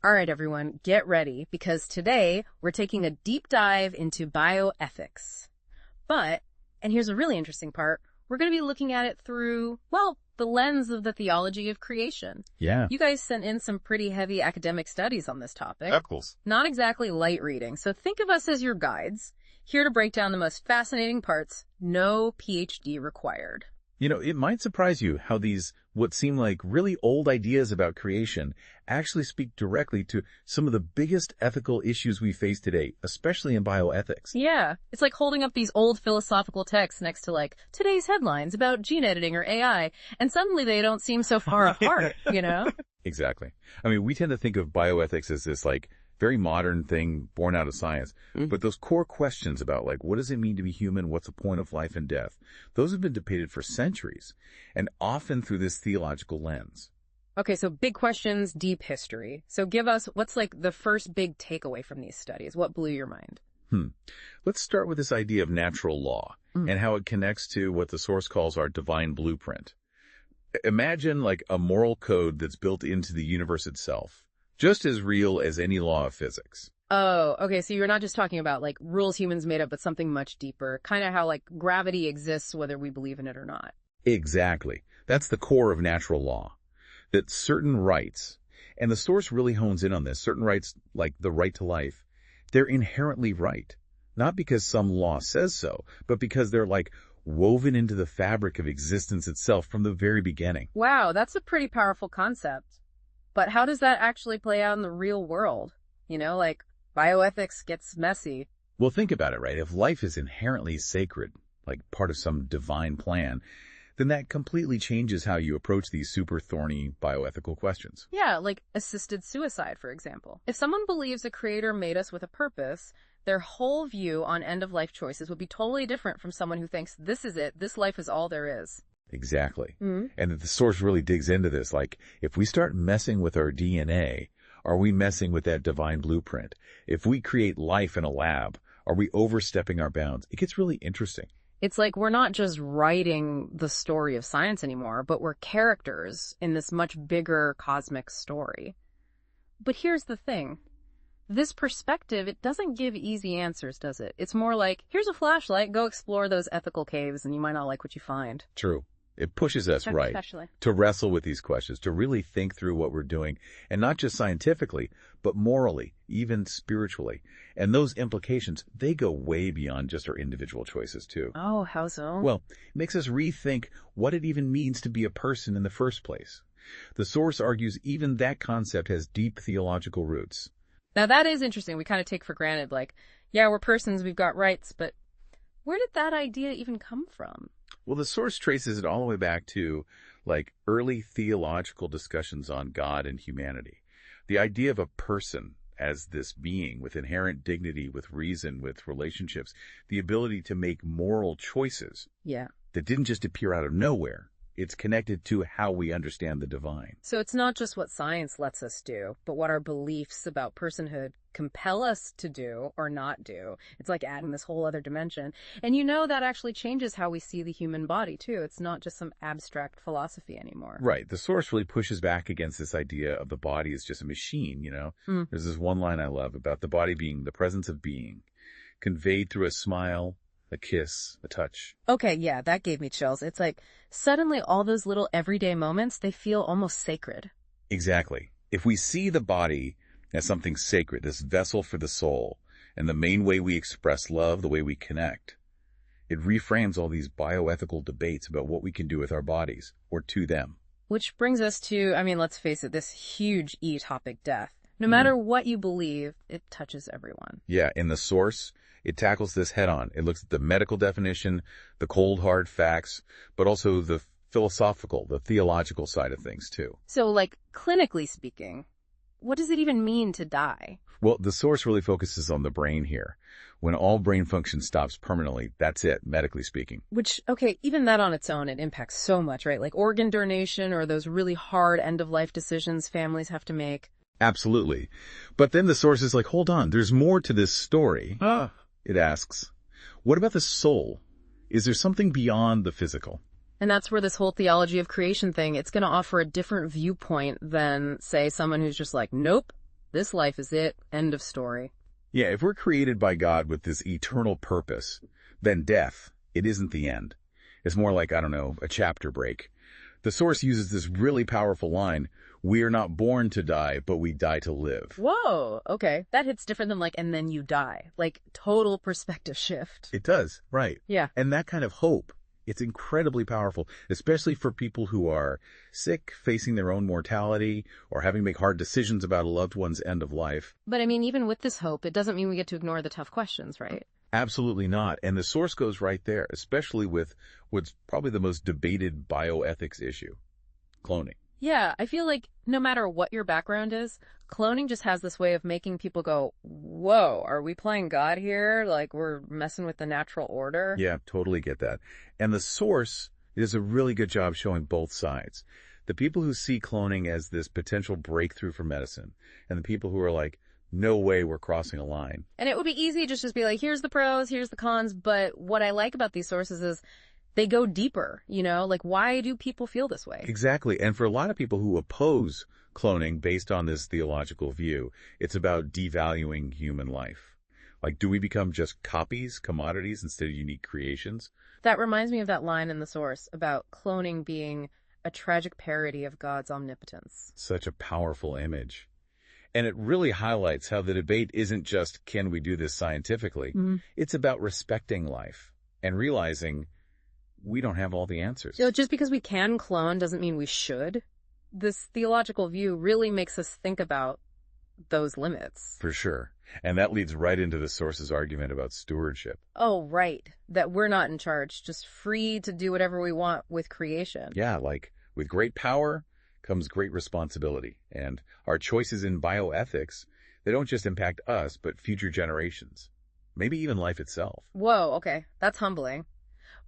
All right, everyone, get ready, because today we're taking a deep dive into bioethics. But, and here's a really interesting part, we're going to be looking at it through, well, the lens of the theology of creation. Yeah. You guys sent in some pretty heavy academic studies on this topic. Of course. Not exactly light reading, so think of us as your guides, here to break down the most fascinating parts, no PhD required. You know, it might surprise you how these, what seem like really old ideas about creation, actually speak directly to some of the biggest ethical issues we face today, especially in bioethics. Yeah, it's like holding up these old philosophical texts next to, like, today's headlines about gene editing or AI, and suddenly they don't seem so far apart, you know? Exactly. I mean, we tend to think of bioethics as this, like, very modern thing born out of science. But those core questions about, like, what does it mean to be human? What's the point of life and death? Those have been debated for centuries, and often through this theological lens. Okay, so big questions, deep history. So give us, what's like the first big takeaway from these studies? What blew your mind? Let's start with this idea of natural law and how it connects to what the source calls our divine blueprint. Imagine like a moral code that's built into the universe itself, just as real as any law of physics. Oh, okay, so you're not just talking about like rules humans made up, but something much deeper, kind of how like gravity exists whether we believe in it or not. Exactly. That's the core of natural law. That certain rights, and the source really hones in on this, certain rights like the right to life, they're inherently right. Not because some law says so, but because they're like woven into the fabric of existence itself from the very beginning. Wow, that's a pretty powerful concept. But how does that actually play out in the real world? You know, like bioethics gets messy. Well, think about it, right? If life is inherently sacred, like part of some divine plan, then that completely changes how you approach these super thorny bioethical questions. Yeah, like assisted suicide, for example. If someone believes a creator made us with a purpose, their whole view on end-of-life choices would be totally different from someone who thinks this is it, this life is all there is. Exactly. And that the source really digs into this. Like, if we start messing with our DNA, are we messing with that divine blueprint? If we create life in a lab, are we overstepping our bounds? It gets really interesting. It's like we're not just writing the story of science anymore, but we're characters in this much bigger cosmic story. But here's the thing. This perspective, it doesn't give easy answers, does it? It's more like, here's a flashlight, go explore those ethical caves, and you might not like what you find. True. It pushes us, right, Especially. to wrestle with these questions, to really think through what we're doing, and not just scientifically, but morally, even spiritually. And those implications, they go way beyond just our individual choices, too. Oh, how so? Well, it makes us rethink what it even means to be a person in the first place. The source argues even that concept has deep theological roots. Now that is interesting. We kind of take for granted, like, yeah, we're persons, we've got rights, but where did that idea even come from? Well, the source traces it all the way back to, like, early theological discussions on God and humanity. The idea of a person as this being with inherent dignity, with reason, with relationships, the ability to make moral choices that didn't just appear out of nowhere. It's connected to how we understand the divine. So it's not just what science lets us do, but what our beliefs about personhood compel us to do or not do. It's like adding this whole other dimension. And you know that actually changes how we see the human body, too. It's not just some abstract philosophy anymore. Right. The source really pushes back against this idea of the body as just a machine, you know? There's this one line I love about the body being the presence of being, conveyed through a smile, a kiss, a touch. Okay, yeah, that gave me chills. It's like suddenly all those little everyday moments, they feel almost sacred. Exactly. If we see the body as something sacred, this vessel for the soul, and the main way we express love, the way we connect, it reframes all these bioethical debates about what we can do with our bodies, or to them. Which brings us to, I mean, let's face it, this huge topic, death. No matter what you believe, it touches everyone. Yeah, in the source, it tackles this head on. It looks at the medical definition, the cold, hard facts, but also the philosophical, the theological side of things, too. So, like, clinically speaking, what does it even mean to die? Well, the source really focuses on the brain here. When all brain function stops permanently, that's it, medically speaking. Which, okay, even that on its own, it impacts so much, right? Like organ donation or those really hard end-of-life decisions families have to make. Absolutely. But then the source is like, hold on, there's more to this story. It asks, what about the soul? Is there something beyond the physical? And that's where this whole theology of creation thing, it's going to offer a different viewpoint than, say, someone who's just like, nope, This life is it. End of story. Yeah, if we're created by God with this eternal purpose, then death, it isn't the end. It's more like, I don't know, a chapter break. The Source uses this really powerful line, "We are not born to die, but we die to live." Whoa, okay. That hits different than like, and then you die. Like, total perspective shift. It does, right. Yeah. And that kind of hope, it's incredibly powerful, especially for people who are sick, facing their own mortality, or having to make hard decisions about a loved one's end of life. But I mean, even with this hope, it doesn't mean we get to ignore the tough questions, right? Absolutely not. And the Source goes right there, especially with what's probably the most debated bioethics issue, cloning. Yeah, I feel like no matter what your background is, cloning just has this way of making people go, whoa, are we playing God here? Like, we're messing with the natural order? Yeah, totally get that. And the Source does a really good job showing both sides. The people who see cloning as this potential breakthrough for medicine, and the people who are like, no way we're crossing a line. And it would be easy to just be like, here's the pros, here's the cons, but what I like about these sources is they go deeper, you know? Like, why do people feel this way? Exactly. And for a lot of people who oppose cloning based on this theological view, it's about devaluing human life. Like, do we become just copies, commodities, instead of unique creations? That reminds me of that line in the Source about cloning being a tragic parody of God's omnipotence. Such a powerful image. And it really highlights how the debate isn't just, can we do this scientifically? Mm-hmm. It's about respecting life and realizing we don't have all the answers. So just because we can clone doesn't mean we should. This theological view really makes us think about those limits. For sure. And that leads right into the Source's argument about stewardship. Oh, right. That we're not in charge, just free to do whatever we want with creation. Yeah, like with great power comes great responsibility. And our choices in bioethics, they don't just impact us, but future generations. Maybe even life itself. Whoa, okay. That's humbling.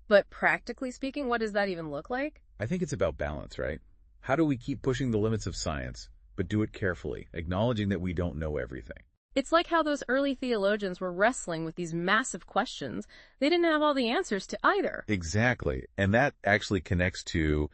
But practically speaking, what does that even look like? I think it's about balance, right? How do we keep pushing the limits of science, but do it carefully, acknowledging that we don't know everything? It's like how those early theologians were wrestling with these massive questions. They didn't have all the answers to either. Exactly. And that actually connects to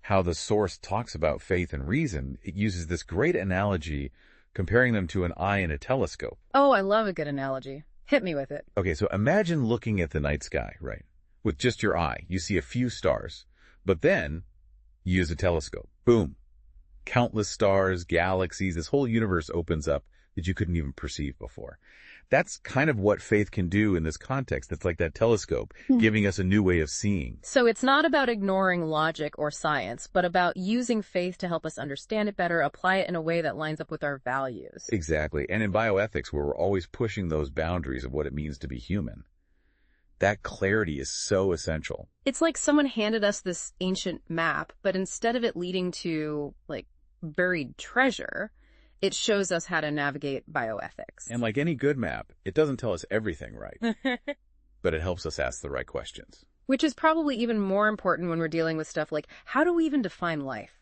how the Source talks about faith and reason. It uses this great analogy comparing them to an eye in a telescope. Oh, I love a good analogy. Hit me with it. Okay, so imagine looking at the night sky, right? With just your eye, you see a few stars, but then you use a telescope. Boom. Countless stars, galaxies, this whole universe opens up that you couldn't even perceive before. That's kind of what faith can do in this context. It's like that telescope giving us a new way of seeing. So it's not about ignoring logic or science, but about using faith to help us understand it better, apply it in a way that lines up with our values. Exactly. And in bioethics, where we're always pushing those boundaries of what it means to be human, that clarity is so essential. It's like someone handed us this ancient map, but instead of it leading to, like, buried treasure, it shows us how to navigate bioethics. And like any good map, it doesn't tell us everything right, but it helps us ask the right questions. Which is probably even more important when we're dealing with stuff like, how do we even define life?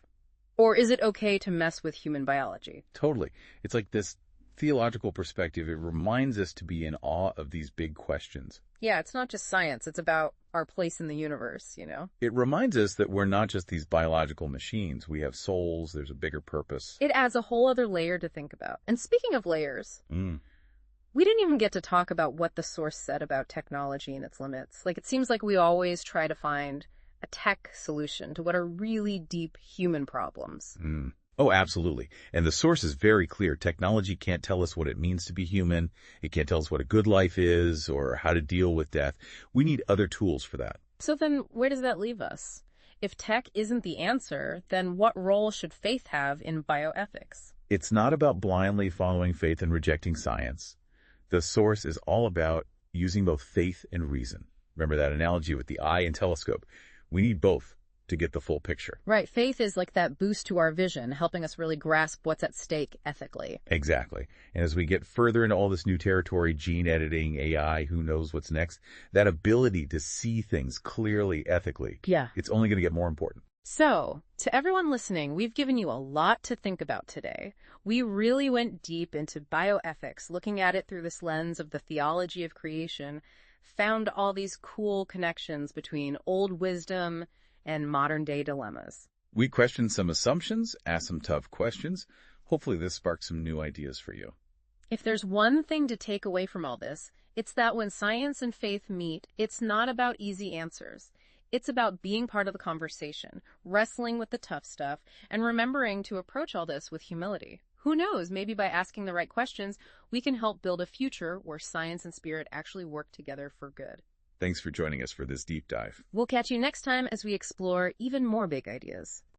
Or is it okay to mess with human biology? Totally. It's like this theological perspective. It reminds us to be in awe of these big questions. Yeah, it's not just science. It's about our place in the universe, you know? It reminds us that we're not just these biological machines. We have souls. There's a bigger purpose. It adds a whole other layer to think about. And speaking of layers, we didn't even get to talk about what the Source said about technology and its limits. Like, it seems like we always try to find a tech solution to what are really deep human problems. Oh, absolutely. And the Source is very clear. Technology can't tell us what it means to be human. It can't tell us what a good life is or how to deal with death. We need other tools for that. So then where does that leave us? If tech isn't the answer, then what role should faith have in bioethics? It's not about blindly following faith and rejecting science. The Source is all about using both faith and reason. Remember that analogy with the eye and telescope. We need both to get the full picture. Right. Faith is like that boost to our vision, helping us really grasp what's at stake ethically. Exactly. And as we get further into all this new territory, gene editing, AI, who knows what's next, that ability to see things clearly, ethically, it's only going to get more important. So, to everyone listening, we've given you a lot to think about today. We really went deep into bioethics, looking at it through this lens of the theology of creation, found all these cool connections between old wisdom and modern-day dilemmas. We questioned some assumptions, asked some tough questions, Hopefully this sparked some new ideas for you. If there's one thing to take away from all this, it's that when science and faith meet, it's not about easy answers. It's about being part of the conversation, wrestling with the tough stuff, and remembering to approach all this with humility. Who knows, maybe by asking the right questions, we can help build a future where science and spirit actually work together for good. Thanks for joining us for this deep dive. We'll catch you next time as we explore even more big ideas.